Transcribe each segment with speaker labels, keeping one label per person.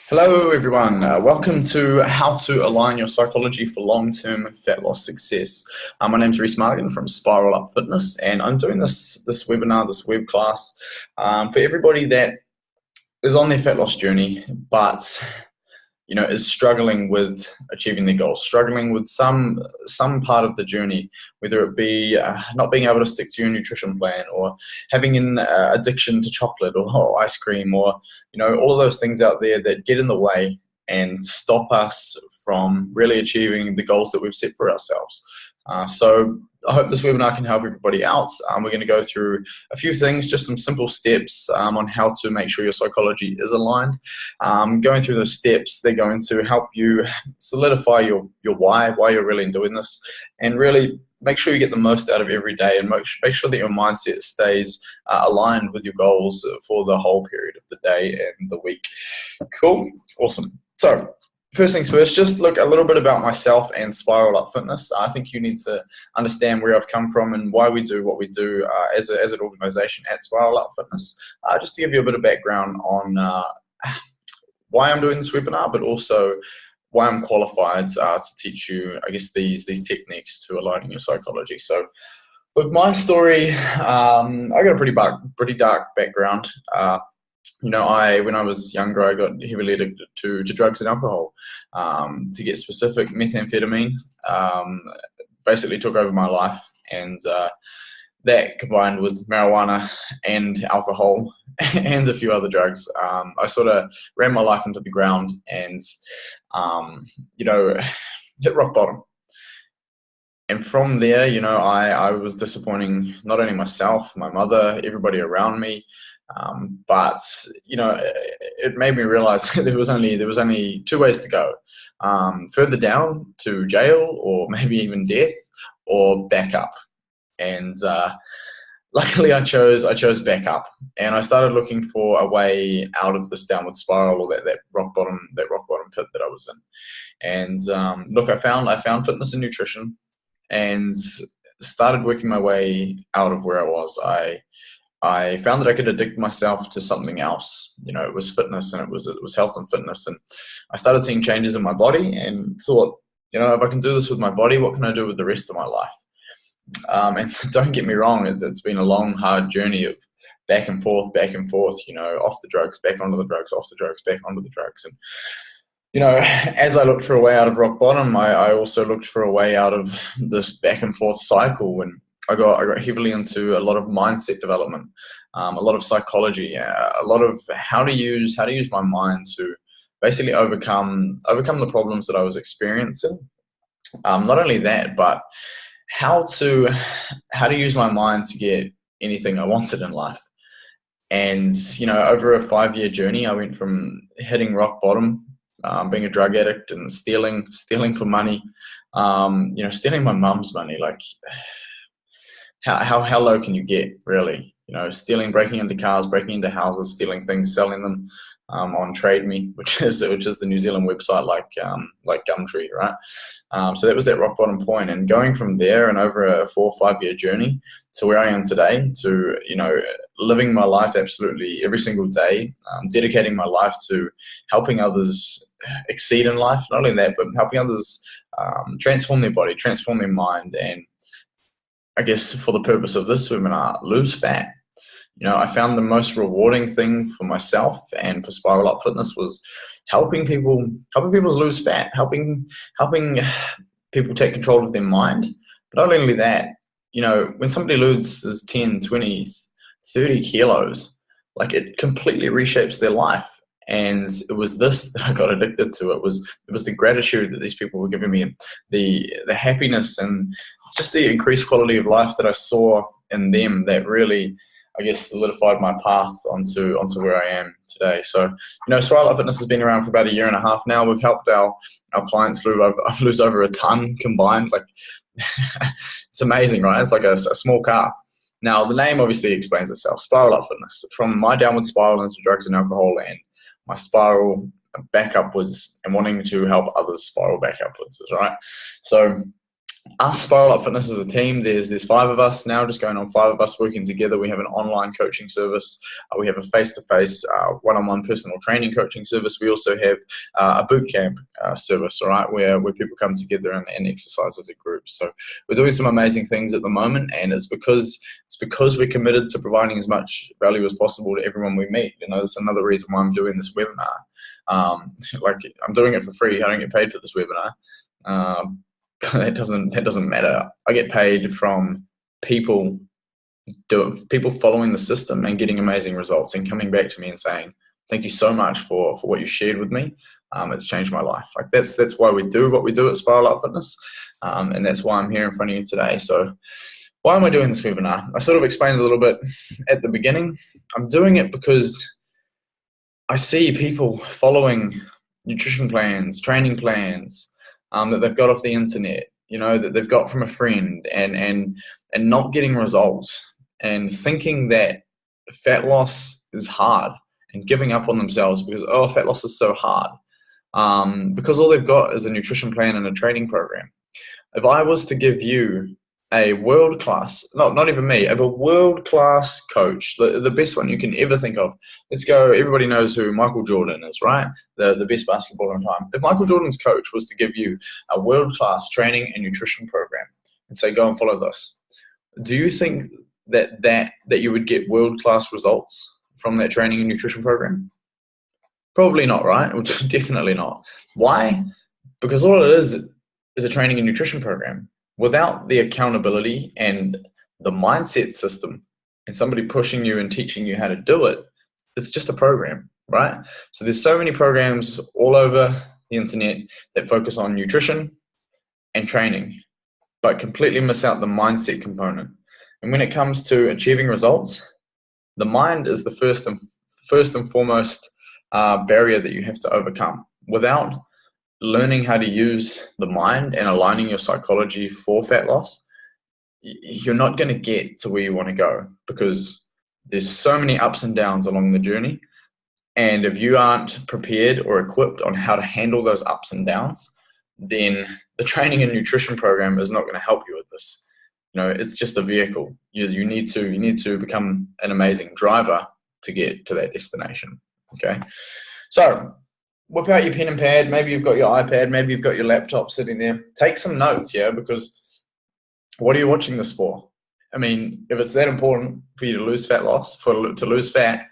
Speaker 1: Hello, everyone. Welcome to How to Align Your Psychology for Long-Term Fat Loss Success. My name is Reese Margan from Spiral Up Fitness, and I'm doing this webinar, this web class, for everybody that is on their fat loss journey, but is struggling with achieving their goals, struggling with some part of the journey, whether it be not being able to stick to your nutrition plan, or having an addiction to chocolate or ice cream, or all of those things out there that get in the way and stop us from really achieving the goals that we've set for ourselves. So I hope this webinar can help everybody out. We're going to go through a few things, just some simple steps on how to make sure your psychology is aligned. Going through those steps, they're going to help you solidify your why you're really doing this, and really make sure you get the most out of every day, and make sure that your mindset stays aligned with your goals for the whole period of the day and the week. Cool. Awesome. So first things first, just look a little bit about myself and Spiral Up Fitness. I think you need to understand where I've come from and why we do what we do as an organization at Spiral Up Fitness. Just to give you a bit of background on why I'm doing this webinar, but also why I'm qualified to teach you, I guess, these techniques to aligning your psychology. So, look, my story, I got a pretty dark background. When I was younger, I got heavily addicted to drugs and alcohol. To get specific, methamphetamine basically took over my life, and that combined with marijuana and alcohol and a few other drugs, I sort of ran my life into the ground and, hit rock bottom. And from there, I was disappointing not only myself, my mother, everybody around me, but it made me realize there was only two ways to go: further down to jail, or maybe even death, or back up. And luckily, I chose back up, and I started looking for a way out of this downward spiral, or that rock bottom pit that I was in. And look, I found fitness and nutrition, and started working my way out of where I was. I found that I could addict myself to something else. It was fitness, and it was health and fitness. And I started seeing changes in my body, and thought, if I can do this with my body, what can I do with the rest of my life? And don't get me wrong, it's been a long, hard journey of back and forth, off the drugs, back onto the drugs, off the drugs, back onto the drugs. And as I looked for a way out of rock bottom, I also looked for a way out of this back and forth cycle. And I got heavily into a lot of mindset development, a lot of psychology, a lot of how to use my mind to basically overcome the problems that I was experiencing. Not only that, but how to use my mind to get anything I wanted in life. And over a 5-year journey, I went from hitting rock bottom, being a drug addict and stealing for money, stealing my mum's money. Like, how low can you get, really? Stealing, breaking into cars, breaking into houses, stealing things, selling them on Trade Me, which is the New Zealand website, like Gumtree, right? So that was that rock bottom point, and going from there and over a 4 or 5 year journey to where I am today, to living my life absolutely every single day, dedicating my life to helping others exceed in life. Not only that, but helping others transform their body, transform their mind, and I guess for the purpose of this webinar, lose fat. I found the most rewarding thing for myself and for Spiral Up Fitness was helping people lose fat, helping people take control of their mind. But not only that, when somebody loses 10, 20, 30 kilos, like, it completely reshapes their life. And it was this that I got addicted to. It was the gratitude that these people were giving me, the happiness, and just the increased quality of life that I saw in them, that really, I guess, solidified my path onto where I am today. So, Spiral Up Fitness has been around for about 1.5 years now. We've helped our clients lose over a ton combined. Like, it's amazing, right? It's like a small car. Now, the name obviously explains itself. Spiral Up Fitness. From my downward spiral into drugs and alcohol, and my spiral back upwards, and wanting to help others spiral back upwards, right? So us, Spiral Up Fitness, as a team, there's 5 of us now, just going on 5 of us working together. We have an online coaching service. We have a face-to-face, one-on-one personal training coaching service. We also have a boot camp service, all right, where people come together and exercise as a group. So we're doing some amazing things at the moment, and it's because we're committed to providing as much value as possible to everyone we meet. You know, that's another reason why I'm doing this webinar. Like, I'm doing it for free. I don't get paid for this webinar. That doesn't matter. I get paid from people following the system and getting amazing results and coming back to me and saying, thank you so much for what you shared with me. It's changed my life. Like, that's why we do what we do at Spiral Up Fitness. And that's why I'm here in front of you today. So why am I doing this webinar? I sort of explained a little bit at the beginning. I'm doing it because I see people following nutrition plans, training plans, that they've got off the internet, you know, that they've got from a friend, and not getting results, and thinking that fat loss is hard, and giving up on themselves because, oh, fat loss is so hard, because all they've got is a nutrition plan and a training program. If I was to give you a world-class, not even me, of a world-class coach, the best one you can ever think of. Let's go, everybody knows who Michael Jordan is, right? The best basketballer in time. If Michael Jordan's coach was to give you a world-class training and nutrition program and say, go and follow this, do you think that you would get world-class results from that training and nutrition program? Probably not, right? Definitely not. Why? Because all it is a training and nutrition program. Without the accountability and the mindset system and somebody pushing you and teaching you how to do it, it's just a program, right? So there's so many programs all over the internet that focus on nutrition and training, but completely miss out the mindset component. And when it comes to achieving results, the mind is the first and foremost barrier that you have to overcome. Without learning how to use the mind and aligning your psychology for fat loss, you're not going to get to where you want to go, because there's so many ups and downs along the journey. And if you aren't prepared or equipped on how to handle those ups and downs, then the training and nutrition program is not going to help you with this. You know, it's just a vehicle. You need to become an amazing driver to get to that destination. Okay, so whip out your pen and pad. Maybe you've got your iPad, maybe you've got your laptop sitting there. Take some notes, yeah, because what are you watching this for? I mean, if it's that important for you to lose fat loss, to lose fat,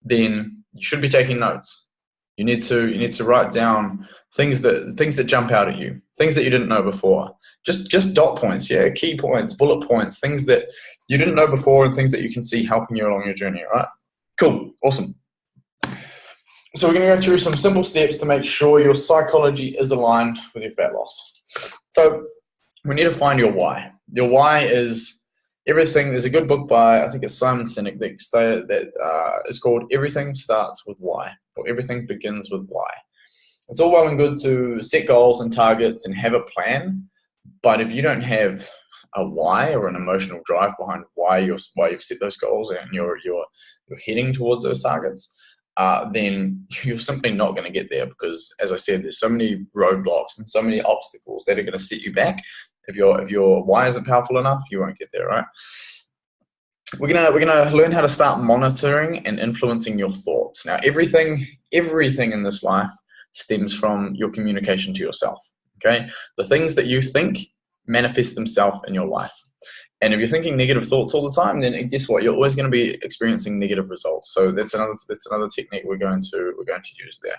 Speaker 1: then you should be taking notes. You need to write down things that jump out at you, things that you didn't know before. Just dot points, yeah, key points, bullet points, things that you didn't know before and things that you can see helping you along your journey, right? Cool, awesome. So we're going to go through some simple steps to make sure your psychology is aligned with your fat loss. So we need to find your why. Your why is everything. There's a good book by, I think it's Simon Sinek, that is called Everything Starts With Why, or Everything Begins With Why. It's all well and good to set goals and targets and have a plan, but if you don't have a why or an emotional drive behind why you've set those goals and you're heading towards those targets, then you're simply not going to get there, because, as I said, there's so many roadblocks and so many obstacles that are going to set you back. If your why isn't powerful enough, you won't get there, right? We're gonna learn how to start monitoring and influencing your thoughts. Now, everything in this life stems from your communication to yourself. Okay, the things that you think manifest themselves in your life. And if you're thinking negative thoughts all the time, then guess what? You're always going to be experiencing negative results. So that's another technique we're going to use there.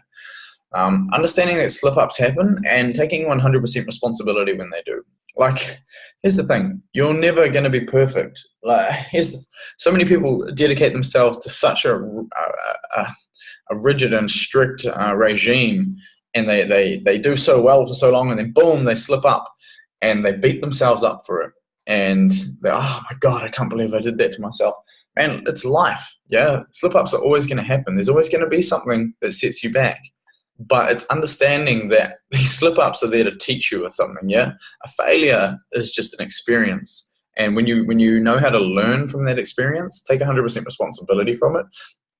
Speaker 1: Understanding that slip-ups happen and taking 100% responsibility when they do. Like, here's the thing: you're never going to be perfect. Like, so many people dedicate themselves to such a rigid and strict regime, and they do so well for so long, and then boom, they slip up, and they beat themselves up for it. And they're, oh my God, I can't believe I did that to myself. Man, it's life, yeah? Slip-ups are always going to happen. There's always going to be something that sets you back. But it's understanding that these slip-ups are there to teach you something, yeah? A failure is just an experience. And when you know how to learn from that experience, take 100% responsibility from it,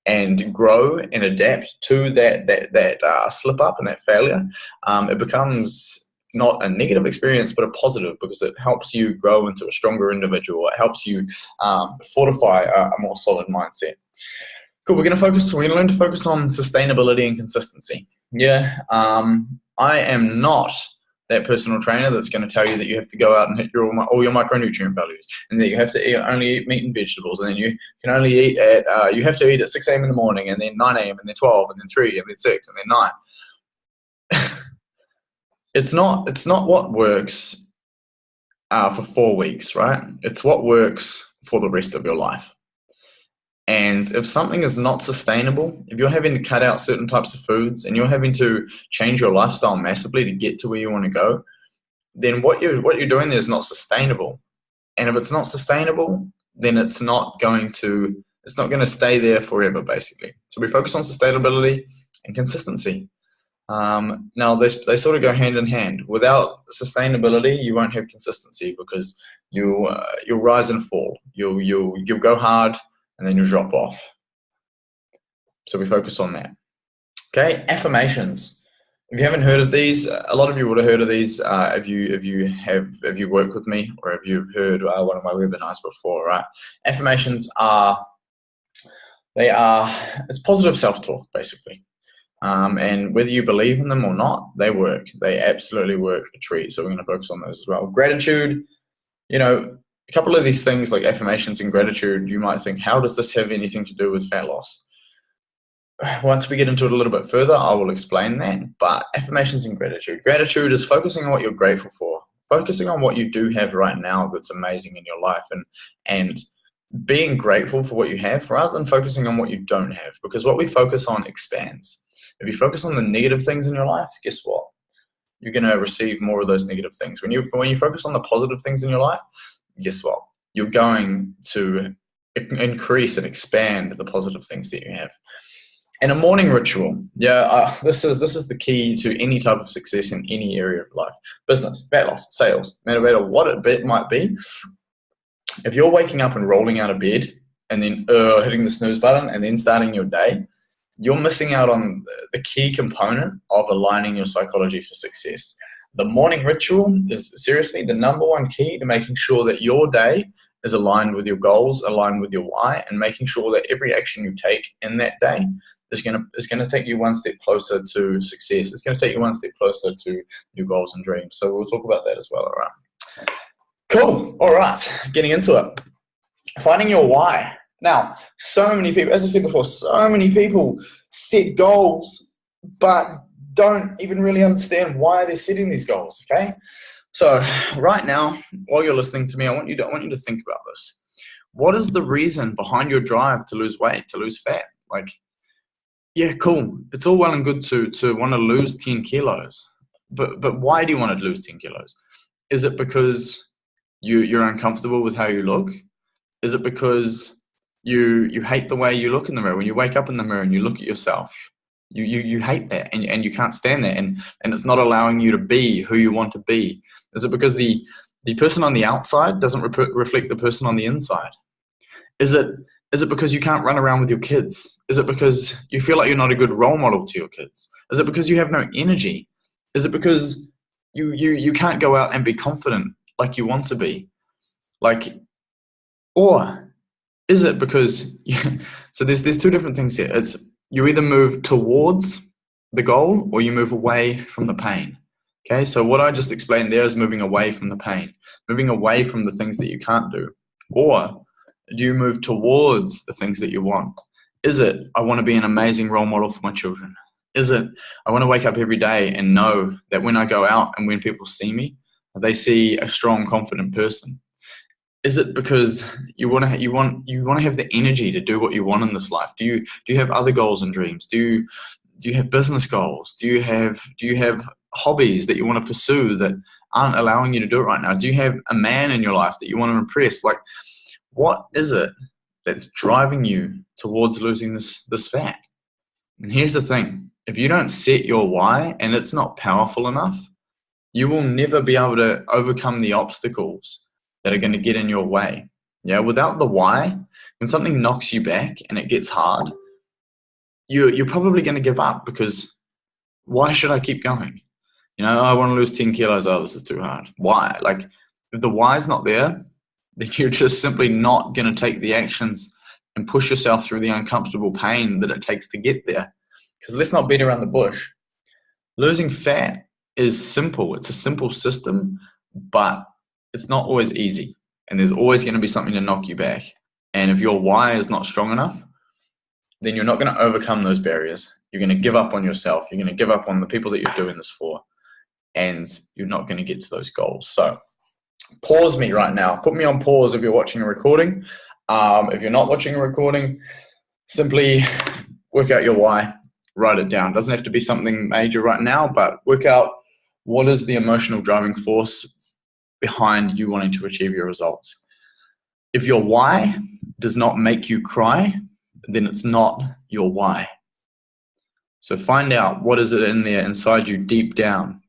Speaker 1: and grow and adapt to that slip-up and that failure, it becomes not a negative experience, but a positive, because it helps you grow into a stronger individual. It helps you fortify a more solid mindset. Cool. We're going to learn to focus on sustainability and consistency. Yeah. I am not that personal trainer that's going to tell you that you have to go out and hit all your micronutrient values, and that you have to only eat meat and vegetables, and then you can only eat you have to eat at 6 a.m. in the morning, and then 9 a.m., and then 12, and then 3, and then 6, and then 9. It's not what works for 4 weeks, right? It's what works for the rest of your life. And if something is not sustainable, if you're having to cut out certain types of foods and you're having to change your lifestyle massively to get to where you want to go, then what you're doing there is not sustainable. And if it's not sustainable, then it's not going to stay there forever, basically. So we focus on sustainability and consistency. Now they sort of go hand in hand. Without sustainability, you won't have consistency, because you'll rise and fall. You'll go hard, and then you drop off. So we focus on that. Okay, affirmations. If you haven't heard of these, a lot of you would have heard of these if you worked with me, or if you've heard one of my webinars before, right? Affirmations it's positive self-talk, basically. And whether you believe in them or not, they work. They absolutely work a treat. So we're going to focus on those as well. Gratitude, a couple of these things like affirmations and gratitude, you might think, how does this have anything to do with fat loss? Once we get into it a little bit further, I will explain that. But affirmations and gratitude. Gratitude is focusing on what you're grateful for, focusing on what you do have right now that's amazing in your life, and being grateful for what you have rather than focusing on what you don't have, because what we focus on expands. If you focus on the negative things in your life, guess what? You're going to receive more of those negative things. When you focus on the positive things in your life, guess what? You're going to increase and expand the positive things that you have. And a morning ritual. This is the key to any type of success in any area of life. Business, fat loss, sales, no matter what it might be. If you're waking up and rolling out of bed and then hitting the snooze button and then starting your day, you're missing out on the key component of aligning your psychology for success. The morning ritual is seriously the number one key to making sure that your day is aligned with your goals, aligned with your why, and making sure that every action you take in that day is going to take you one step closer to success. It's going to take you one step closer to your goals and dreams. So we'll talk about that as well. All right. Cool. All right. Getting into it. Finding your why. Now, so many people, as I said before, so many people set goals, but don't even really understand why they're setting these goals, okay? So right now, while you're listening to me, I want you to think about this. What is the reason behind your drive to lose weight, to lose fat? Like, yeah, cool. It's all well and good to want to lose 10 kilos, but why do you want to lose 10 kilos? Is it because you're uncomfortable with how you look? Is it because you hate the way you look in the mirror? When you wake up in the mirror and you look at yourself, you hate that, and you can't stand that, and it's not allowing you to be who you want to be. Is it because the person on the outside doesn't reflect the person on the inside? Is it because you can't run around with your kids? Is it because you feel like you're not a good role model to your kids? Is it because you have no energy? Is it because you can't go out and be confident like you want to be? Or is it because so there's two different things here. It's you either move towards the goal or you move away from the pain. Okay, so what I just explained there is moving away from the pain, moving away from the things that you can't do. Or do you move towards the things that you want? Is it, I want to be an amazing role model for my children? Is it, I want to wake up every day and know that when I go out and when people see me, they see a strong, confident person? Is it because you want to have the energy to do what you want in this life? Do you have other goals and dreams? Do you have business goals? Do you have hobbies that you want to pursue that aren't allowing you to do it right now? Do you have a man in your life that you want to impress? Like, what is it that's driving you towards losing this fat? And here's the thing. If you don't set your why and it's not powerful enough, you will never be able to overcome the obstacles that are going to get in your way. Yeah, without the why, when something knocks you back and it gets hard, you're probably going to give up, because why should I keep going? You know, I want to lose 10 kilos. Oh, this is too hard. Why? Like, if the why is not there, then you're just simply not going to take the actions and push yourself through the uncomfortable pain that it takes to get there. Because let's not beat around the bush. Losing fat is simple. It's a simple system, but it's not always easy. And there's always going to be something to knock you back. And if your why is not strong enough, then you're not going to overcome those barriers. You're going to give up on yourself. You're going to give up on the people that you're doing this for. And you're not going to get to those goals. So pause me right now. Put me on pause if you're watching a recording. If you're not watching a recording, simply work out your why. Write it down. Doesn't have to be something major right now, but work out what is the emotional driving force behind you wanting to achieve your results. If your why does not make you cry, then it's not your why. So find out what is it in there inside you deep down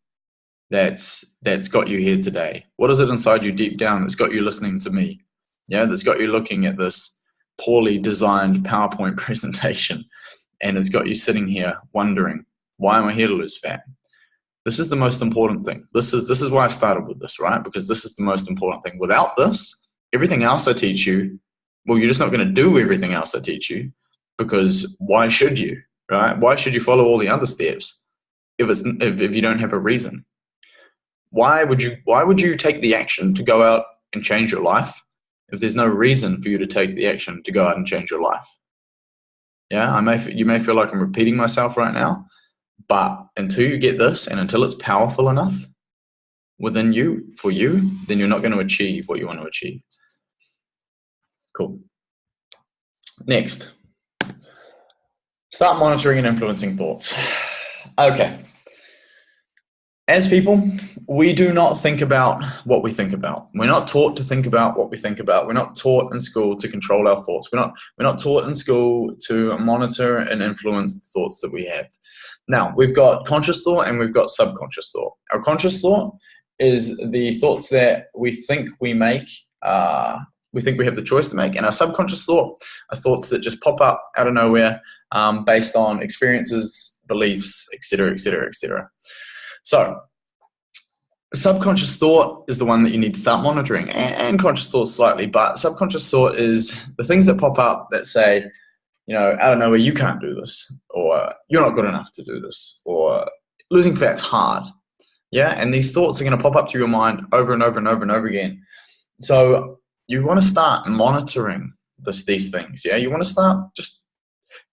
Speaker 1: that's got you here today. What is it inside you deep down that's got you listening to me? Yeah, that's got you looking at this poorly designed PowerPoint presentation, and it's got you sitting here wondering, why am I here to lose fat? This is the most important thing. This is why I started with this, right? Because this is the most important thing. Without this, everything else I teach you, well, you're just not going to do everything else I teach you, because why should you, right? Why should you follow all the other steps if you don't have a reason? Why would you take the action to go out and change your life if there's no reason for you to take the action to go out and change your life? Yeah, you may feel like I'm repeating myself right now, but until you get this and until it's powerful enough within you, for you, then you're not going to achieve what you want to achieve. Cool. Next, start monitoring and influencing thoughts. Okay. As people, we do not think about what we think about. We're not taught to think about what we think about. We're not taught in school to control our thoughts. We're not taught in school to monitor and influence the thoughts that we have. Now, we've got conscious thought and we've got subconscious thought. Our conscious thought is the thoughts that we think we make, we think we have the choice to make, and our subconscious thought are thoughts that just pop up out of nowhere based on experiences, beliefs, etc., etc., etc. So, subconscious thought is the one that you need to start monitoring, and conscious thought slightly, but subconscious thought is the things that pop up that say, you know, out of nowhere, you can't do this, or you're not good enough to do this, or losing fat's hard. Yeah, and these thoughts are going to pop up through your mind over and over and over and over again. So you want to start monitoring these things. Yeah, you want to start just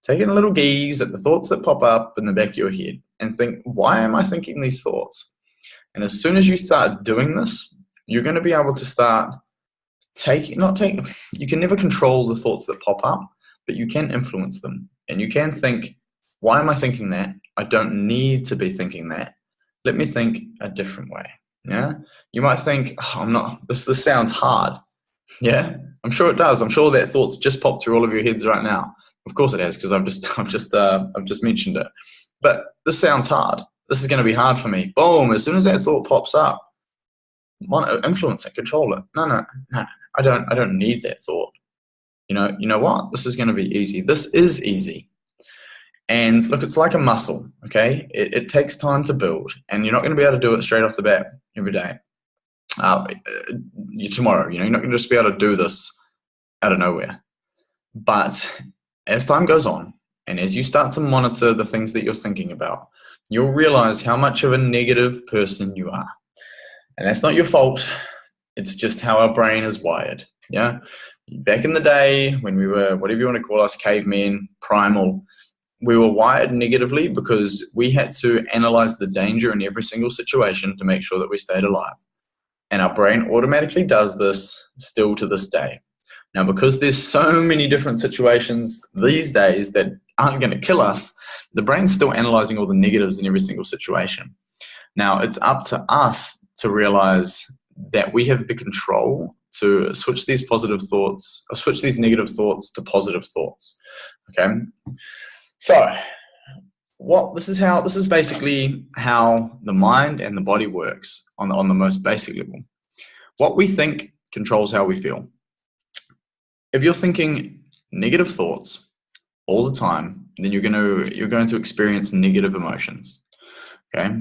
Speaker 1: taking a little gaze at the thoughts that pop up in the back of your head and think, why am I thinking these thoughts? And as soon as you start doing this, you're going to be able to start you can never control the thoughts that pop up, but you can influence them. And you can think, why am I thinking that? I don't need to be thinking that. Let me think a different way. Yeah. You might think, this sounds hard. Yeah. I'm sure it does. I'm sure that thought's just popped through all of your heads right now. Of course it has, because I've just mentioned it. But this sounds hard. This is going to be hard for me. Boom! As soon as that thought pops up, influence it, control it. No. I don't need that thought. You know what? This is going to be easy. This is easy. And look, it's like a muscle. Okay, it takes time to build, and you're not going to be able to do it straight off the bat every day. Tomorrow, you're not going to just be able to do this out of nowhere. But as time goes on, and as you start to monitor the things that you're thinking about, you'll realize how much of a negative person you are. And that's not your fault. It's just how our brain is wired. Yeah. Back in the day when we were, whatever you want to call us, cavemen, primal, we were wired negatively because we had to analyze the danger in every single situation to make sure that we stayed alive. And our brain automatically does this still to this day. Now, because there's so many different situations these days that aren't going to kill us, the brain's still analyzing all the negatives in every single situation. Now, it's up to us to realize that we have the control to switch these positive thoughts, or switch these negative thoughts to positive thoughts. Okay? So, this is basically how the mind and the body works on the most basic level. What we think controls how we feel. If you're thinking negative thoughts all the time, then you're going to experience negative emotions. Okay?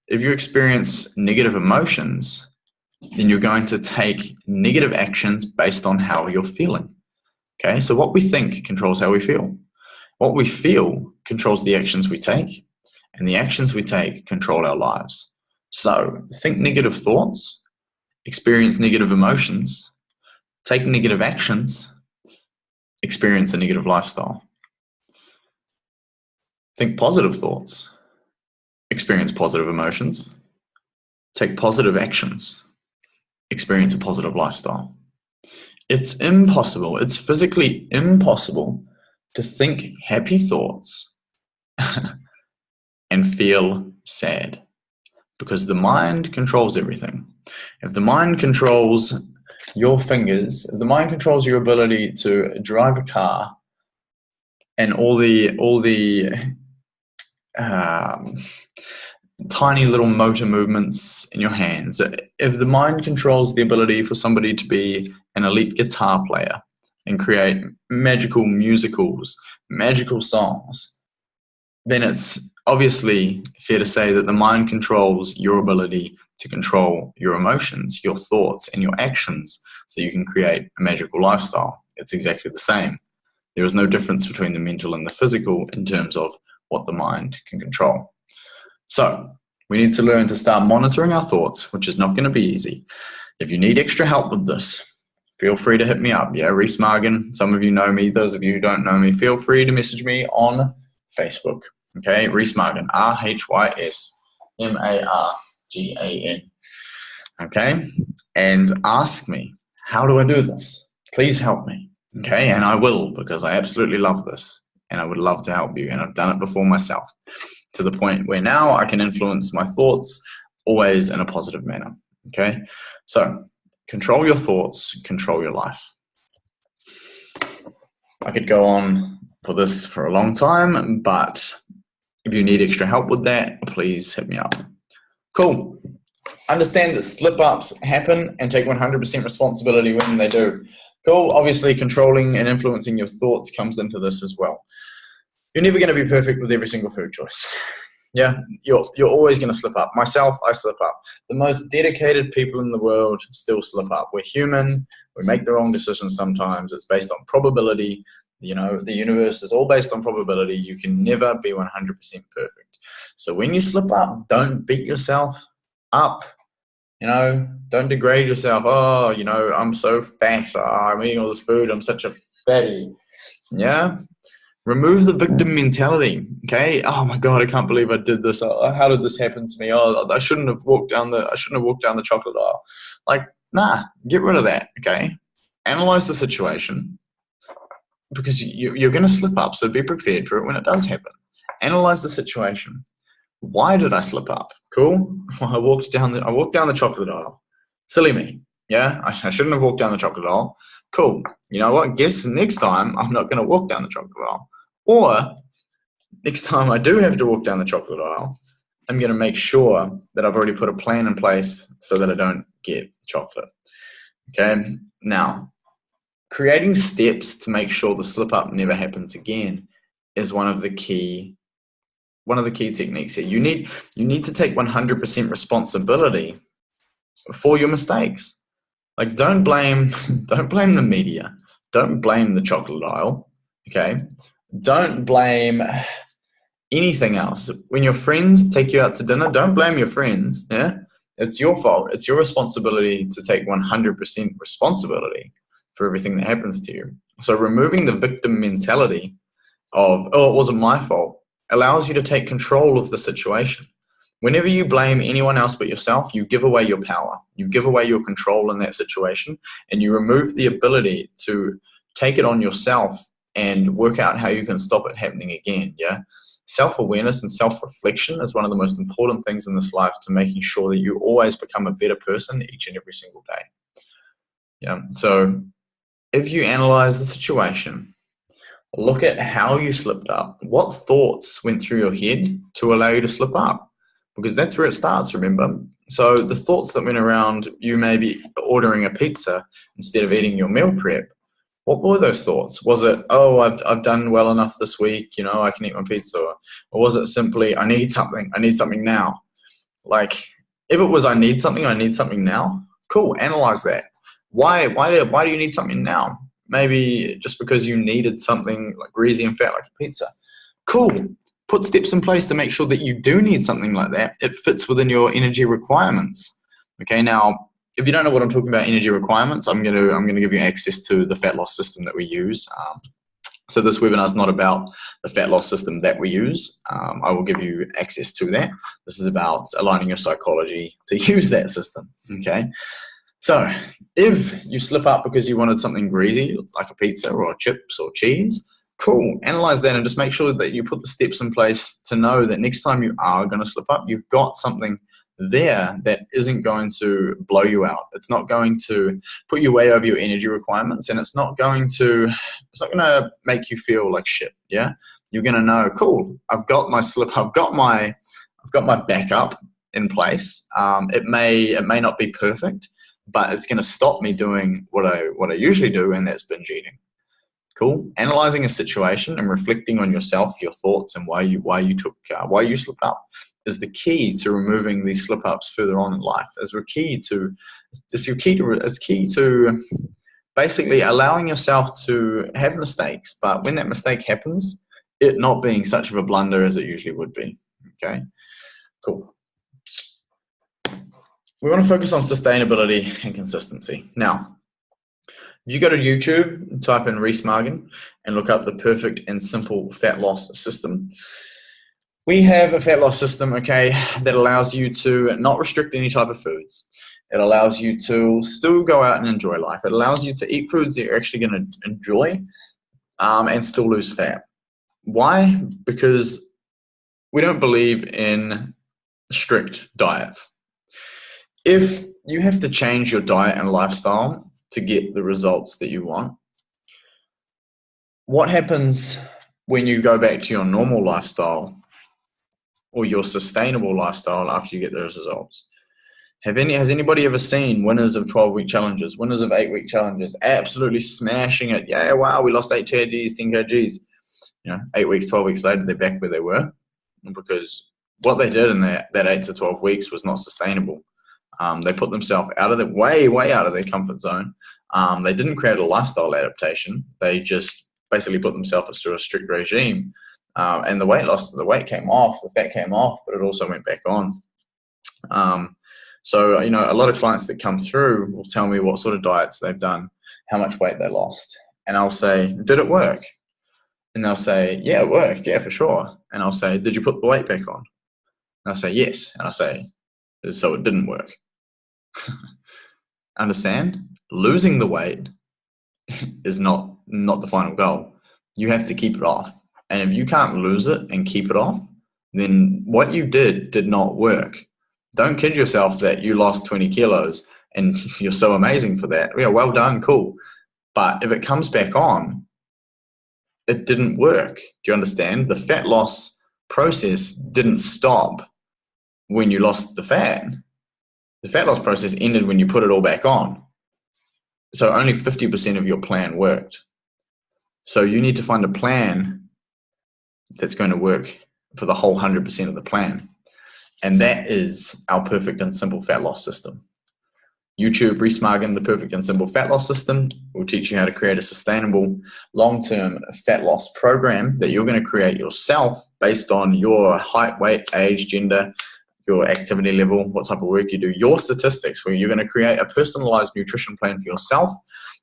Speaker 1: If you experience negative emotions, then you're going to take negative actions based on how you're feeling. Okay, so what we think controls how we feel. What we feel controls the actions we take, and the actions we take control our lives. So think negative thoughts, experience negative emotions, take negative actions, experience a negative lifestyle. Think positive thoughts, experience positive emotions, take positive actions, experience a positive lifestyle. It's impossible, it's physically impossible to think happy thoughts and feel sad, because the mind controls everything. If the mind controls your fingers, if the mind controls your ability to drive a car and all the tiny little motor movements in your hands, if the mind controls the ability for somebody to be an elite guitar player and create magical musicals, magical songs, then it's obviously fair to say that the mind controls your ability to control your emotions, your thoughts, and your actions, so you can create a magical lifestyle. It's exactly the same. There is no difference between the mental and the physical in terms of what the mind can control. So we need to learn to start monitoring our thoughts, which is not going to be easy. If you need extra help with this, feel free to hit me up. Yeah, Reese Margan. Some of you know me. Those of you who don't know me, feel free to message me on Facebook. Okay, Reese Margan, RHYSMARGAN. Okay, and ask me, how do I do this? Please help me. Okay, and I will, because I absolutely love this and I would love to help you. And I've done it before myself, to the point where now I can influence my thoughts always in a positive manner. Okay, so control your thoughts, control your life. I could go on for this for a long time, but if you need extra help with that, please hit me up. Cool. Understand that slip-ups happen and take 100% responsibility when they do. Cool. Obviously, controlling and influencing your thoughts comes into this as well. You're never going to be perfect with every single food choice. Yeah, you're always going to slip up. Myself, I slip up. The most dedicated people in the world still slip up. We're human. We make the wrong decisions sometimes. It's based on probability. You know, the universe is all based on probability. You can never be 100% perfect. So when you slip up, don't beat yourself up. You know, don't degrade yourself. Oh, you know, I'm so fat. Oh, I'm eating all this food. I'm such a fatty. Yeah. Remove the victim mentality. Okay. Oh my God, I can't believe I did this. How did this happen to me? Oh, I shouldn't have walked down the chocolate aisle. Like, nah, get rid of that. Okay. Analyze the situation, because you're going to slip up. So be prepared for it when it does happen. Analyze the situation. Why did I slip up? Cool. Well, I walked down the chocolate aisle. Silly me. Yeah, I shouldn't have walked down the chocolate aisle. Cool. You know what? Guess next time I'm not going to walk down the chocolate aisle. Or next time I do have to walk down the chocolate aisle, I'm going to make sure that I've already put a plan in place so that I don't get chocolate. Okay. Now, creating steps to make sure the slip up never happens again is one of the key techniques here. You need to take 100% responsibility for your mistakes. Like, don't blame the media. Don't blame the chocolate aisle. Okay. Don't blame anything else. When your friends take you out to dinner, don't blame your friends. Yeah. It's your fault. It's your responsibility to take 100% responsibility for everything that happens to you. So removing the victim mentality of, oh, it wasn't my fault, allows you to take control of the situation. Whenever you blame anyone else but yourself, you give away your power. You give away your control in that situation, and you remove the ability to take it on yourself and work out how you can stop it happening again. Yeah. Self-awareness and self-reflection is one of the most important things in this life to making sure that you always become a better person each and every single day. Yeah. So if you analyze the situation, look at how you slipped up. What thoughts went through your head to allow you to slip up? Because that's where it starts, remember? So the thoughts that went around you maybe ordering a pizza instead of eating your meal prep, what were those thoughts? Was it, oh, I've done well enough this week, you know, I can eat my pizza? Or was it simply, I need something now? Like, if it was I need something now, cool, analyze that. Why do you need something now? Maybe just because you needed something like greasy and fat like a pizza. Cool. Put steps in place to make sure that you do need something like that. It fits within your energy requirements. Okay, now if you don't know what I'm talking about, energy requirements, I'm gonna give you access to the fat loss system that we use. So this webinar is not about the fat loss system that we use. I will give you access to that. This is about aligning your psychology to use that system. Okay. So if you slip up because you wanted something greasy, like a pizza or chips or cheese, cool, analyze that and just make sure that you put the steps in place to know that next time you are going to slip up, you've got something there that isn't going to blow you out. It's not going to put you way over your energy requirements, and it's not going to make you feel like shit. Yeah, you're going to know, cool, I've got my slip, I've got my backup in place. It may not be perfect, but it's going to stop me doing what I usually do, and that's binge eating. Cool. Analyzing a situation and reflecting on yourself, your thoughts, and why you slipped up is the key to removing these slip ups further on in life. It's key to basically allowing yourself to have mistakes, but when that mistake happens, it not being such of a blunder as it usually would be. Okay. Cool. We want to focus on sustainability and consistency. Now, if you go to YouTube and type in Rees Margin and look up the perfect and simple fat loss system, we have a fat loss system, okay, that allows you to not restrict any type of foods. It allows you to still go out and enjoy life. It allows you to eat foods that you're actually going to enjoy and still lose fat. Why? Because we don't believe in strict diets. If you have to change your diet and lifestyle to get the results that you want, what happens when you go back to your normal lifestyle or your sustainable lifestyle after you get those results? Has anybody ever seen winners of 12-week challenges, winners of 8-week challenges, absolutely smashing it? Yeah, wow, we lost 8 kgs, 10 kgs. 8 weeks, 12 weeks later, they're back where they were, because what they did in that 8 to 12 weeks was not sustainable. They put themselves way out of their comfort zone. They didn't create a lifestyle adaptation. They just basically put themselves through a strict regime. And the weight came off, the fat came off, but it also went back on. So, a lot of clients that come through will tell me what sort of diets they've done, how much weight they lost. And I'll say, did it work? And they'll say, yeah, it worked. Yeah, for sure. And I'll say, did you put the weight back on? And I'll say, yes. And I'll say, so it didn't work. Understand? Losing the weight is not the final goal. You have to keep it off. And if you can't lose it and keep it off, then what you did not work. Don't kid yourself that you lost 20 kilos and you're so amazing for that. Yeah, well done, cool. But if it comes back on, it didn't work. Do you understand? The fat loss process didn't stop when you lost the fat. The fat loss process ended when you put it all back on. So only 50% of your plan worked. So you need to find a plan that's going to work for the whole 100% of the plan. And that is our perfect and simple fat loss system. YouTube, Rees Margin, the perfect and simple fat loss system, will teach you how to create a sustainable long-term fat loss program that you're going to create yourself based on your height, weight, age, gender, your activity level, what type of work you do, your statistics, where you're going to create a personalized nutrition plan for yourself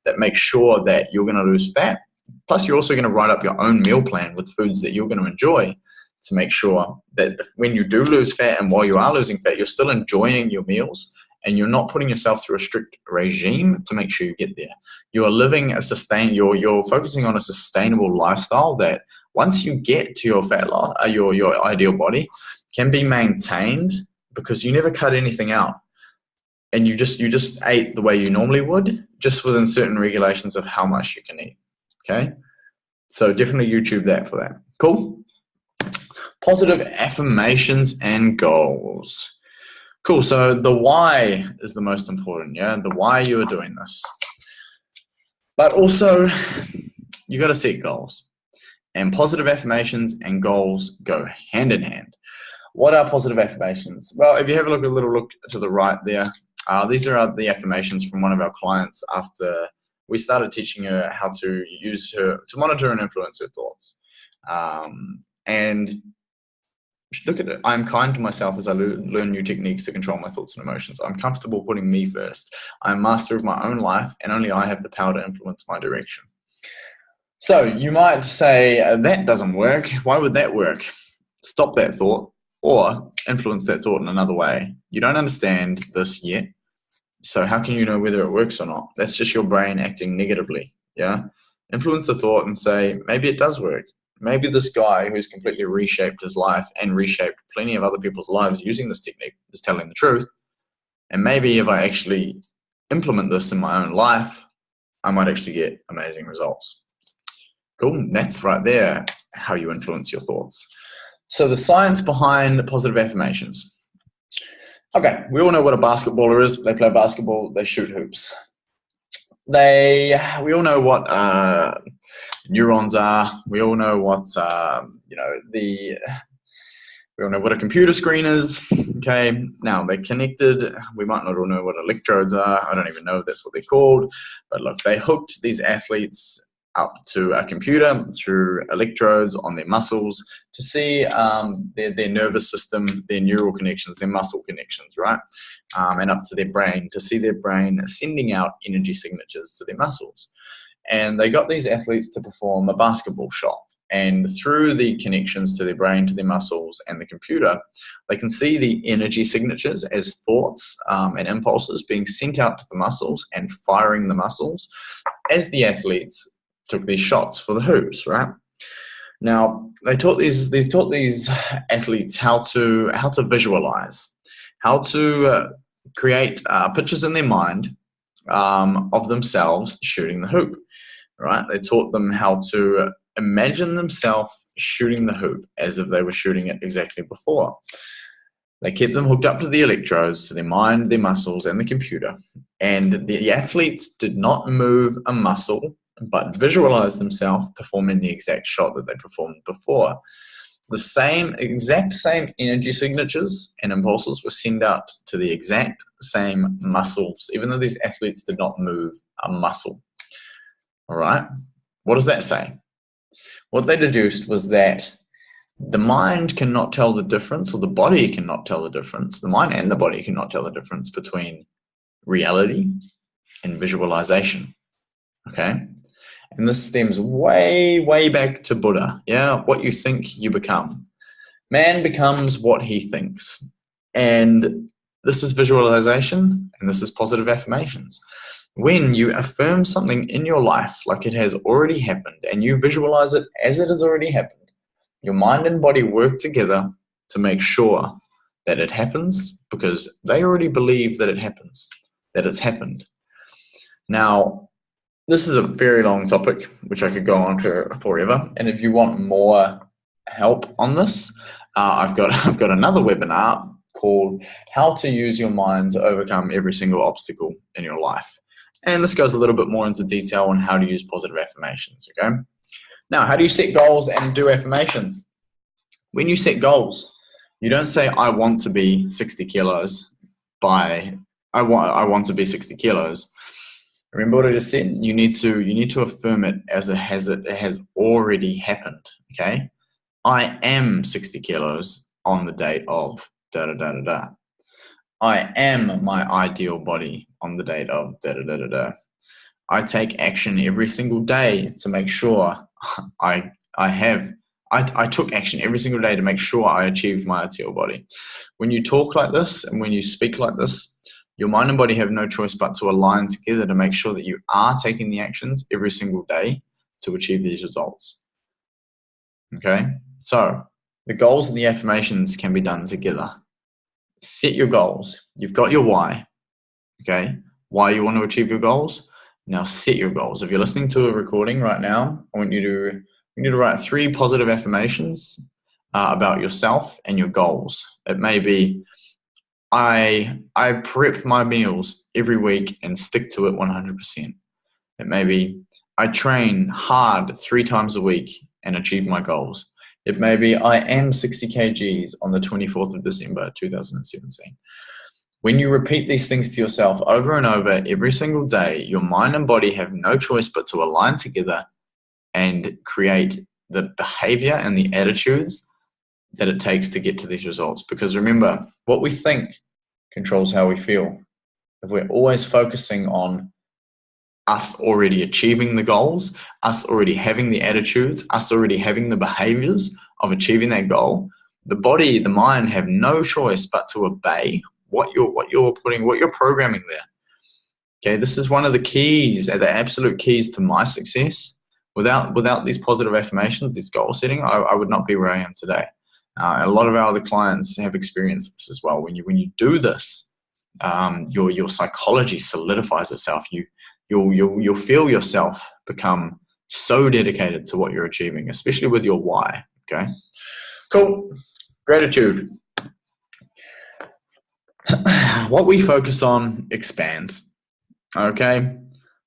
Speaker 1: that makes sure that you're going to lose fat. Plus, you're also going to write up your own meal plan with foods that you're going to enjoy to make sure that when you do lose fat and while you are losing fat, you're still enjoying your meals and you're not putting yourself through a strict regime to make sure you get there. You're living you're focusing on a sustainable lifestyle that once you get to your fat loss, your ideal body, can be maintained because you never cut anything out. And you just ate the way you normally would, just within certain regulations of how much you can eat. Okay? So definitely YouTube that for that. Cool? Positive affirmations and goals. Cool. So the why is the most important. Yeah, the why you are doing this. But also, you got to set goals. And positive affirmations and goals go hand in hand. What are positive affirmations? Well, if you have a little look to the right there, these are the affirmations from one of our clients after we started teaching her how to monitor and influence her thoughts. And look at it. I'm kind to myself as I learn new techniques to control my thoughts and emotions. I'm comfortable putting me first. I'm master of my own life, and only I have the power to influence my direction. So you might say, that doesn't work. Why would that work? Stop that thought or influence that thought in another way. You don't understand this yet. So how can you know whether it works or not? That's just your brain acting negatively. Yeah. Influence the thought and say, maybe it does work. Maybe this guy who's completely reshaped his life and reshaped plenty of other people's lives using this technique is telling the truth. And maybe if I actually implement this in my own life, I might actually get amazing results. Cool. That's right there, how you influence your thoughts. So the science behind positive affirmations. Okay, we all know what a basketballer is. They play basketball, they shoot hoops. We all know what neurons are. We all know what we all know what a computer screen is. Okay, now they're connected. We might not all know what electrodes are. I don't even know if that's what they're called. But look, they hooked these athletes up to a computer through electrodes on their muscles to see their nervous system, their neural connections, their muscle connections, right? And up to their brain to see their brain sending out energy signatures to their muscles. And they got these athletes to perform a basketball shot. And through the connections to their brain, to their muscles, and the computer, they can see the energy signatures as thoughts and impulses being sent out to the muscles and firing the muscles as the athletes took these shots for the hoops, right? Now, they taught these athletes how to visualize, how to create pictures in their mind of themselves shooting the hoop, right? They taught them how to imagine themselves shooting the hoop as if they were shooting it exactly before. They kept them hooked up to the electrodes, to their mind, their muscles, and the computer. And the athletes did not move a muscle, but visualized themselves performing the exact shot that they performed before. The exact same energy signatures and impulses were sent out to the exact same muscles, even though these athletes did not move a muscle. All right. What does that say? What they deduced was that the mind cannot tell the difference, or the body cannot tell the difference. The mind and the body cannot tell the difference between reality and visualization. Okay. And this stems way, way back to Buddha. Yeah, what you think, you become. Man becomes what he thinks. And this is visualization, and this is positive affirmations. When you affirm something in your life like it has already happened, and you visualize it as it has already happened, your mind and body work together to make sure that it happens, because they already believe that it happens, that it's happened. Now, this is a very long topic, which I could go on to forever. And if you want more help on this, I've got another webinar called How to Use Your Mind to Overcome Every Single Obstacle in Your Life. And this goes a little bit more into detail on how to use positive affirmations, okay? Now, how do you set goals and do affirmations? When you set goals, you don't say, I want to be 60 kilos I want to be 60 kilos. Remember what I just said? You need to affirm it as it has already happened, okay? I am 60 kilos on the date of da-da-da-da-da. I am my ideal body on the date of da-da-da-da-da. I take action every single day to make sure I took action every single day to make sure I achieved my ideal body. When you talk like this and when you speak like this, your mind and body have no choice but to align together to make sure that you are taking the actions every single day to achieve these results. Okay? So, the goals and the affirmations can be done together. Set your goals. You've got your why. Okay? Why you want to achieve your goals. Now set your goals. If you're listening to a recording right now, I want you to write 3 positive affirmations about yourself and your goals. It may be, I prep my meals every week and stick to it 100%. It may be, I train hard 3 times a week and achieve my goals. It may be, I am 60 kgs on the 24th of December, 2017. When you repeat these things to yourself over and over every single day, your mind and body have no choice but to align together and create the behavior and the attitudes that it takes to get to these results. Because remember, what we think controls how we feel. If we're always focusing on us already achieving the goals, us already having the attitudes, us already having the behaviors of achieving that goal, the body, the mind have no choice but to obey what you're programming there. Okay, this is one of the keys, the absolute keys to my success. Without these positive affirmations, this goal setting, I would not be where I am today. A lot of our other clients have experienced this as well. When you do this, your psychology solidifies itself. You'll feel yourself become so dedicated to what you're achieving, especially with your why. Okay, cool. Gratitude. What we focus on expands. Okay,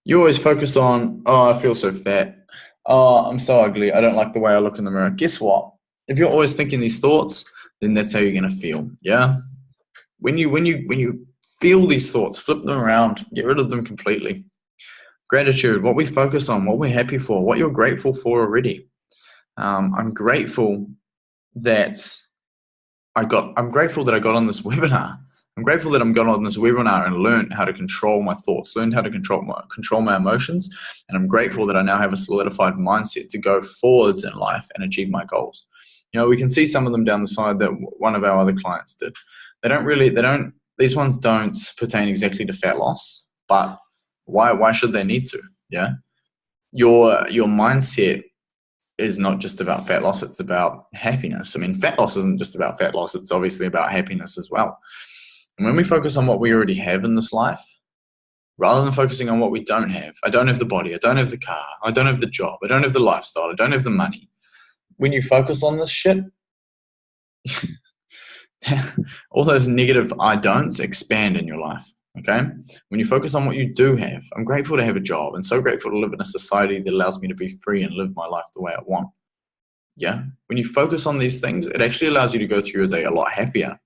Speaker 1: you always focus on, oh, I feel so fat. Oh, I'm so ugly. I don't like the way I look in the mirror. Guess what? If you're always thinking these thoughts, then that's how you're gonna feel. Yeah. When you feel these thoughts, flip them around, get rid of them completely. Gratitude, what we focus on, what we're happy for, what you're grateful for already. I'm grateful that I got on this webinar. I'm grateful that I got on this webinar and learned how to control my thoughts, learned how to control my emotions, and I'm grateful that I now have a solidified mindset to go forwards in life and achieve my goals. You know, we can see some of them down the side that one of our other clients did. These ones don't pertain exactly to fat loss, but why should they need to? Yeah. Your mindset is not just about fat loss, it's about happiness. I mean, fat loss isn't just about fat loss, it's obviously about happiness as well. And when we focus on what we already have in this life, rather than focusing on what we don't have, I don't have the body, I don't have the car, I don't have the job, I don't have the lifestyle, I don't have the money. When you focus on this shit, all those negative I don'ts expand in your life. Okay? When you focus on what you do have, I'm grateful to have a job and so grateful to live in a society that allows me to be free and live my life the way I want. Yeah? When you focus on these things, it actually allows you to go through your day a lot happier.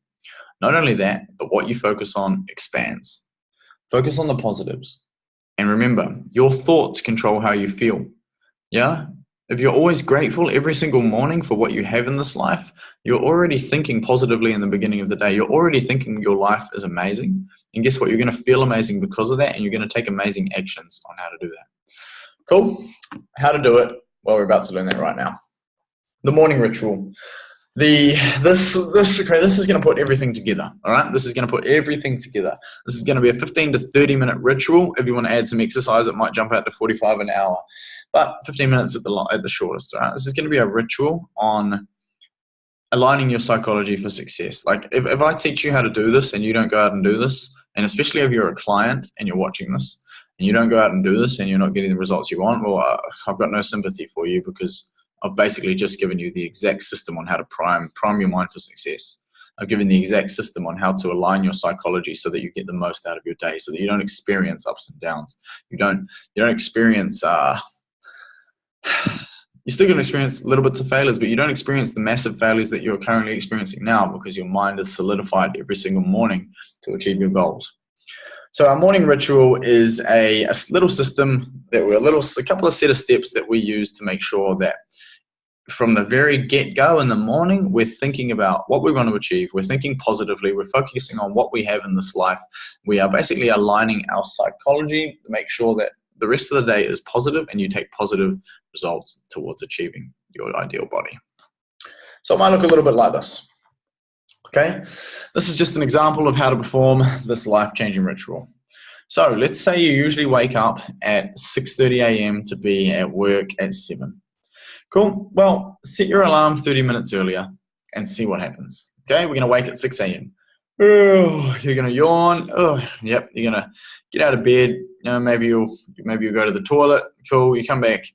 Speaker 1: Not only that, but what you focus on expands. Focus on the positives. And remember, your thoughts control how you feel. Yeah? If you're always grateful every single morning for what you have in this life, you're already thinking positively in the beginning of the day. You're already thinking your life is amazing. And guess what? You're going to feel amazing because of that, and you're going to take amazing actions on how to do that. Cool. How to do it? Well, we're about to learn that right now. The morning ritual. This is going to put everything together. All right. This is going to put everything together. This is going to be a 15 to 30 minute ritual. If you want to add some exercise, it might jump out to 45 an hour, but 15 minutes at the shortest. All right. This is going to be a ritual on aligning your psychology for success. Like if I teach you how to do this and you don't go out and do this, and especially if you're a client and you're watching this and you don't go out and do this and you're not getting the results you want, well, I've got no sympathy for you, because I've basically just given you the exact system on how to prime your mind for success. I've given the exact system on how to align your psychology so that you get the most out of your day, so that you don't experience ups and downs. You don't experience, you're still going to experience little bits of failures, but you don't experience the massive failures that you're currently experiencing now, because your mind is solidified every single morning to achieve your goals. So our morning ritual is a little system that a couple of set of steps that we use to make sure that from the very get-go in the morning, we're thinking about what we want to achieve. We're thinking positively. We're focusing on what we have in this life. We are basically aligning our psychology to make sure that the rest of the day is positive and you take positive results towards achieving your ideal body. So it might look a little bit like this. Okay, this is just an example of how to perform this life-changing ritual. So let's say you usually wake up at 6:30 a.m. to be at work at 7. Cool. Well, set your alarm 30 minutes earlier and see what happens. Okay, we're going to wake at 6 a.m. Oh, you're going to yawn. Oh, yep, you're going to get out of bed. Maybe you'll go to the toilet. Cool, you come back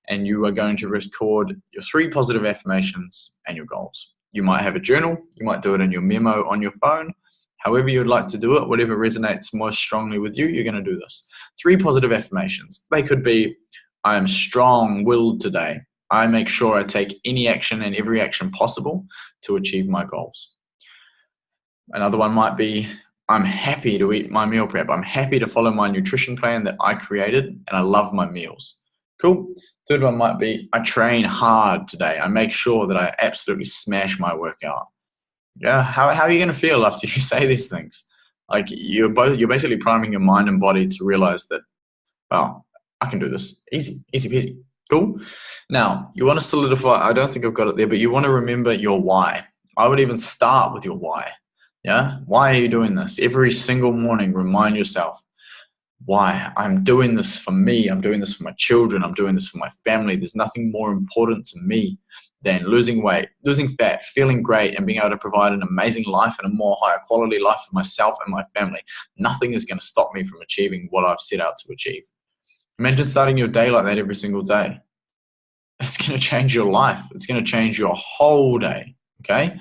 Speaker 1: and you are going to record your 3 positive affirmations and your goals. You might have a journal. You might do it in your memo on your phone. However you'd like to do it, whatever resonates most strongly with you, you're going to do this. 3 positive affirmations. They could be, I am strong-willed today. I make sure I take any action and every action possible to achieve my goals. Another one might be, I'm happy to eat my meal prep. I'm happy to follow my nutrition plan that I created, and I love my meals. Cool. Third one might be, I train hard today. I make sure that I absolutely smash my workout. Yeah, how are you going to feel after you say these things? Like you're basically priming your mind and body to realize that, well, I can do this. Easy peasy. Cool. Now, you want to solidify, I don't think I've got it there, but you want to remember your why. I would even start with your why. Yeah? Why are you doing this? Every single morning, remind yourself, why? I'm doing this for me. I'm doing this for my children. I'm doing this for my family. There's nothing more important to me than losing weight, losing fat, feeling great, and being able to provide an amazing life and a more higher quality life for myself and my family. Nothing is going to stop me from achieving what I've set out to achieve. Imagine starting your day like that every single day. It's going to change your life. It's going to change your whole day. Okay?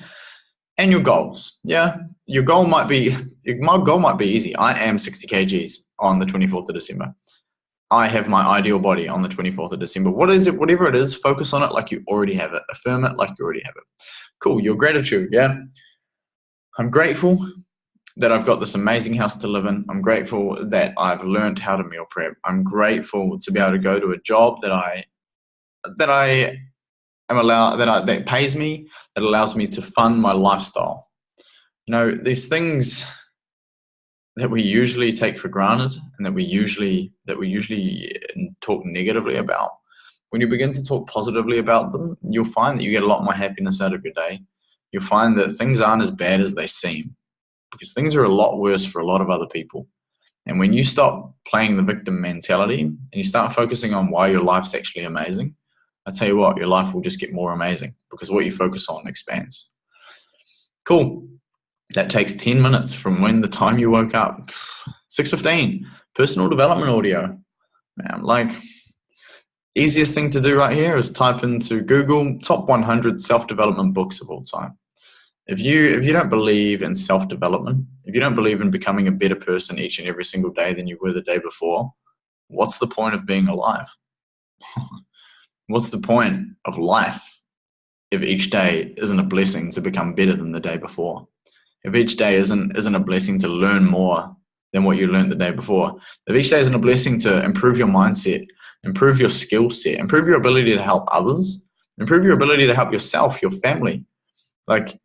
Speaker 1: And your goals. Yeah. Your goal might be, my goal might be easy. I am 60 kgs on the 24th of December. I have my ideal body on the 24th of December. What is it? Whatever it is, focus on it like you already have it. Affirm it like you already have it. Cool. Your gratitude. Yeah. I'm grateful that I've got this amazing house to live in. I'm grateful that I've learned how to meal prep. I'm grateful to be able to go to a job that pays me, that allows me to fund my lifestyle. You know, these things that we usually take for granted and that we usually talk negatively about, when you begin to talk positively about them, you'll find that you get a lot more happiness out of your day. You'll find that things aren't as bad as they seem, because things are a lot worse for a lot of other people. And when you stop playing the victim mentality and you start focusing on why your life's actually amazing, I tell you what, your life will just get more amazing, because what you focus on expands. Cool. That takes 10 minutes from when the time you woke up. 6:15, personal development audio. Man, like, easiest thing to do right here is type into Google top 100 self-development books of all time. If you don't believe in self-development, if you don't believe in becoming a better person each and every single day than you were the day before, what's the point of being alive? What's the point of life if each day isn't a blessing to become better than the day before? If each day isn't a blessing to learn more than what you learned the day before? If each day isn't a blessing to improve your mindset, improve your skill set, improve your ability to help others, improve your ability to help yourself, your family. Like,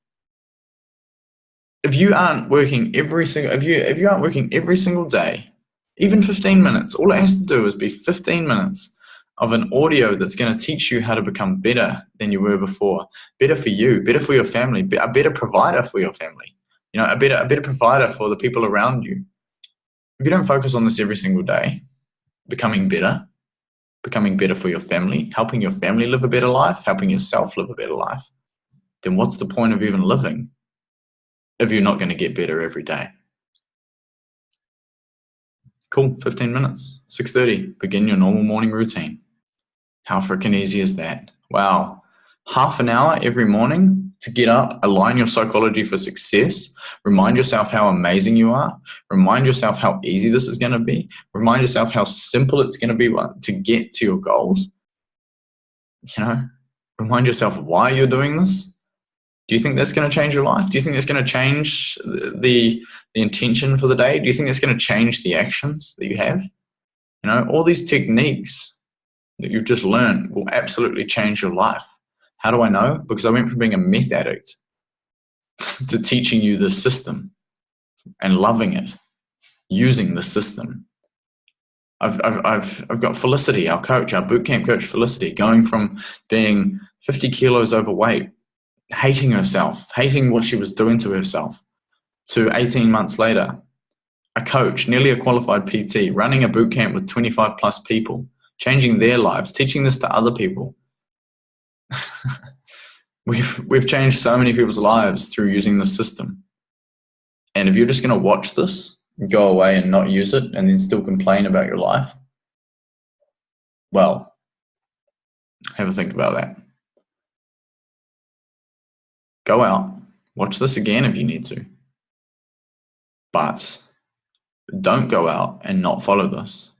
Speaker 1: if you aren't working every single day, even 15 minutes, all it has to do is be 15 minutes of an audio that's going to teach you how to become better than you were before, better for you, better for your family, a better provider for your family, you know, a better provider for the people around you. If you don't focus on this every single day, becoming better for your family, helping your family live a better life, helping yourself live a better life, then what's the point of even living if you're not going to get better every day? Cool, 15 minutes, 6:30, begin your normal morning routine. How freaking easy is that? Wow. Half an hour every morning to get up, align your psychology for success, remind yourself how amazing you are, remind yourself how easy this is going to be, remind yourself how simple it's going to be to get to your goals. You know, remind yourself why you're doing this. Do you think that's going to change your life? Do you think that's going to change the intention for the day? Do you think that's going to change the actions that you have? You know, all these techniques that you've just learned will absolutely change your life. How do I know? Because I went from being a meth addict to teaching you the system and loving it, using the system. I've got Felicity, our coach, our bootcamp coach Felicity, going from being 50 kilos overweight, hating herself, hating what she was doing to herself, to 18 months later, a coach, nearly a qualified PT, running a bootcamp with 25 plus people, changing their lives, teaching this to other people. We've changed so many people's lives through using the system. And if you're just going to watch this, go away and not use it, and then still complain about your life, well, have a think about that. Go out, watch this again if you need to. But don't go out and not follow this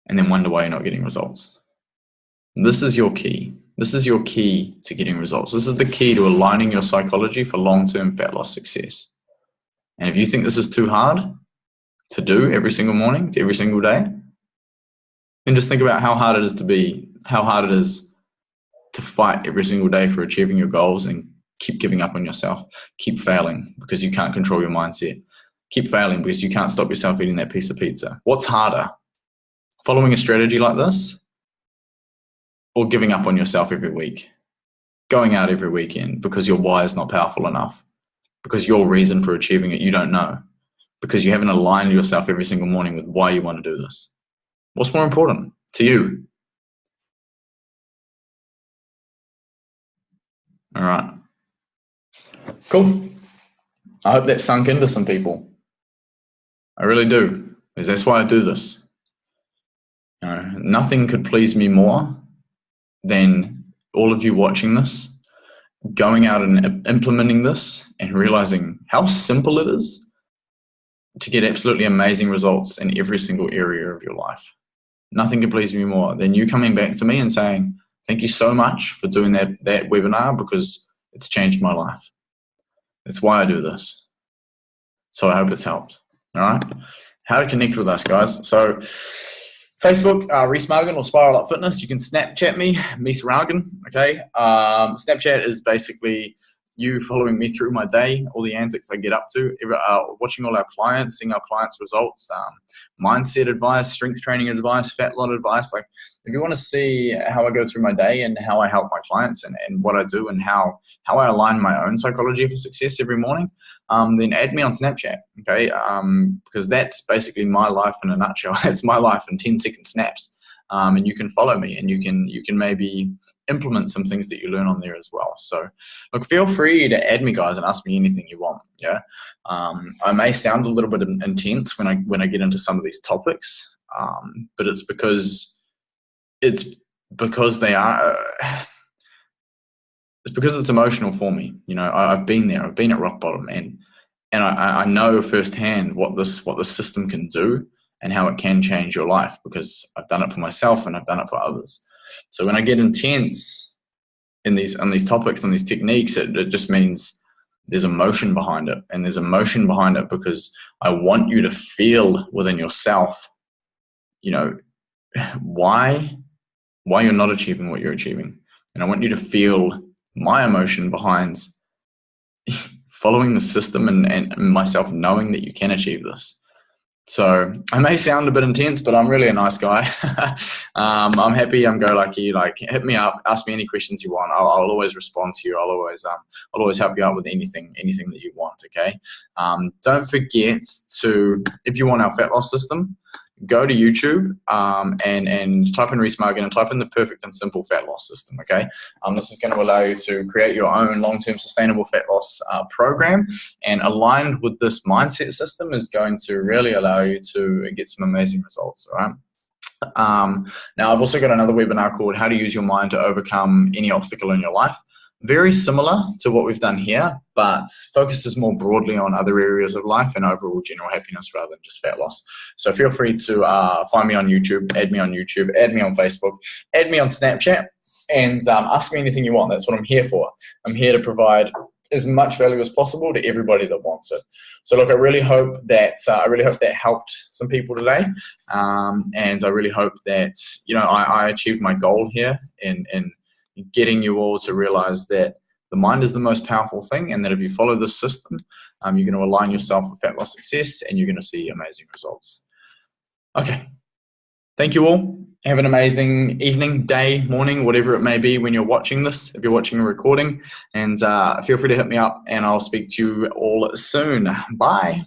Speaker 1: and then wonder why you're not getting results. This is your key. This is your key to getting results. This is the key to aligning your psychology for long-term fat loss success. And if you think this is too hard to do every single morning, every single day, then just think about how hard it is to fight every single day for achieving your goals and keep giving up on yourself. Keep failing because you can't control your mindset. Keep failing because you can't stop yourself eating that piece of pizza. What's harder? Following a strategy like this or giving up on yourself every week? Going out every weekend because your why is not powerful enough, because your reason for achieving it you don't know, because you haven't aligned yourself every single morning with why you want to do this. What's more important to you? All right. Cool. I hope that sunk into some people. I really do, because that's why I do this. You know, nothing could please me more than all of you watching this, going out and implementing this and realizing how simple it is to get absolutely amazing results in every single area of your life. Nothing could please me more than you coming back to me and saying, thank you so much for doing that webinar because it's changed my life. That's why I do this. So I hope it's helped. All right. How to connect with us, guys. So Facebook, Reese Margan or Spiral Up Fitness. You can Snapchat me, Reese Margan. Okay. Snapchat is basically you following me through my day, all the antics I get up to, watching all our clients, seeing our clients' results, mindset advice, strength training advice, fat lot advice. Like, if you want to see how I go through my day and how I help my clients and what I do and how I align my own psychology for success every morning, then add me on Snapchat, okay? Because that's basically my life in a nutshell. It's my life in 10-second snaps. And you can follow me and you can maybe implement some things that you learn on there as well. So look, feel free to add me, guys, and ask me anything you want. Yeah. I may sound a little bit intense when I get into some of these topics, but it's because they are it's because it's emotional for me. You know, I've been there. I've been at rock bottom, and I know firsthand what this system can do and how it can change your life, because I've done it for myself and I've done it for others. So when I get intense on these topics and these techniques, it just means there's emotion behind it, and there's emotion behind it because I want you to feel within yourself, you know, why you're not achieving what you're achieving. And I want you to feel my emotion behind following the system and myself knowing that you can achieve this. So I may sound a bit intense, but I'm really a nice guy. I'm happy, I'm go-lucky. Like, hit me up, ask me any questions you want. I'll always respond to you. I'll always help you out with anything that you want. Okay. Don't forget to, if you want our fat loss system, go to YouTube and type in Reese Margan and type in the perfect and simple fat loss system. Okay. This is going to allow you to create your own long-term sustainable fat loss program, and aligned with this mindset system is going to really allow you to get some amazing results. All right. Now I've also got another webinar called How to Use Your Mind to Overcome Any Obstacle in Your Life. Very similar to what we've done here, but focuses more broadly on other areas of life and overall general happiness rather than just fat loss. So feel free to find me on YouTube, add me on Facebook, add me on Snapchat, and ask me anything you want. That's what I'm here for. I'm here to provide as much value as possible to everybody that wants it. So look, I really hope that helped some people today, and I really hope that I achieved my goal here in getting you all to realize that the mind is the most powerful thing, and that if you follow this system, you're going to align yourself with fat loss success, and you're going to see amazing results. Okay. Thank you all. Have an amazing evening, day, morning, whatever it may be when you're watching this, if you're watching a recording, and feel free to hit me up, and I'll speak to you all soon. Bye.